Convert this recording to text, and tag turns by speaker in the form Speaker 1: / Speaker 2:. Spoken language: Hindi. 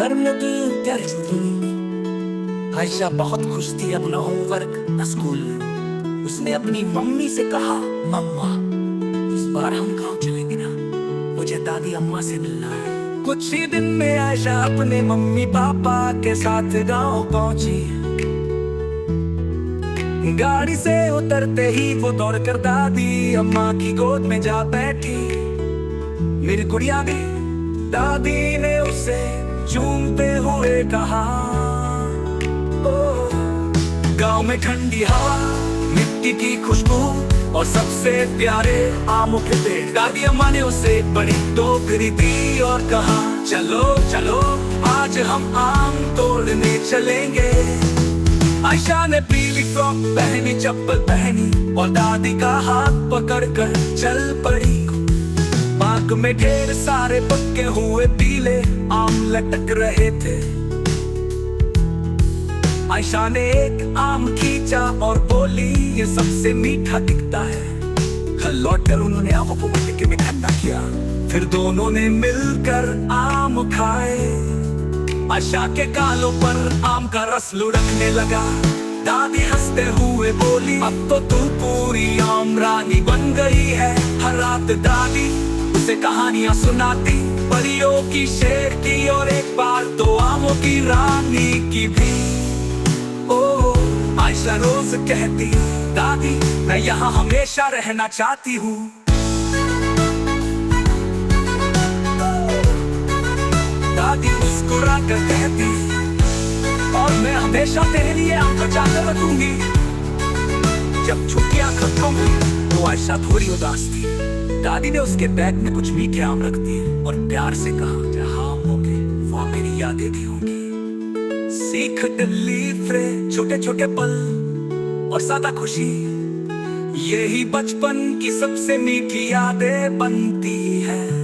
Speaker 1: घर में दिल क्या आयशा बहुत खुश थी अपना होमवर्क न स्कूल। उसने अपनी मम्मी से कहा, मम्मा इस बार हम गांव चलेंगे ना, मुझे दादी अम्मा से मिलना है। कुछ ही दिन में आयशा अपने मम्मी पापा के साथ गांव पहुंची। गाड़ी से उतरते ही वो दौड़कर दादी अम्मा की गोद में जा बैठी। मेरी गुड़िया भी, दादी ने उसे चूमते हुए कहा। गांव में ठंडी हवा, मिट्टी की खुशबू और सबसे प्यारे आमों के पेड़। दादी अम्मा ने उसे एक बड़ी टोकरी दी और कहा, चलो चलो आज हम आम तोड़ने चलेंगे। आयशा ने पीली फ्रॉक पहनी, चप्पल पहनी और दादी का हाथ पकड़कर चल पड़ी। बाग में ढेर सारे पके हुए पीले आम लटक रहे थे। आयशा ने एक आम खींचा और बोली, ये सबसे मीठा दिखता है। लौटकर उन्होंने आमों को मिट्टी में इकट्ठा किया, फिर दोनों ने मिलकर आम खाए। आयशा के गालों पर आम का रस लुढ़कने लगा। दादी हंसते हुए बोली, अब तो तू पूरी आम रानी बन गई है। हर रात दादी उसे कहानियां सुनाती, परियों की, शेर की और एक बार तो आमों की रानी की भी। ओह आयशा रोज कहती, दादी मैं यहाँ हमेशा रहना चाहती हूँ। दादी मुस्कुरा कर कहती, और मैं हमेशा तेरे लिए आम बचा कर रखूंगी। जब छुट्टियां खत्म हुई तो आयशा थोड़ी उदास थी। दादी ने उसके बैग में कुछ मीठे आम रख दिए और प्यार से कहा, जहाँ आम होंगे वहाँ मेरी यादें भी होंगी। सीख दिल्ली फ्रे छोटे छोटे पल और सादा खुशी, यही बचपन की सबसे मीठी यादें बनती है।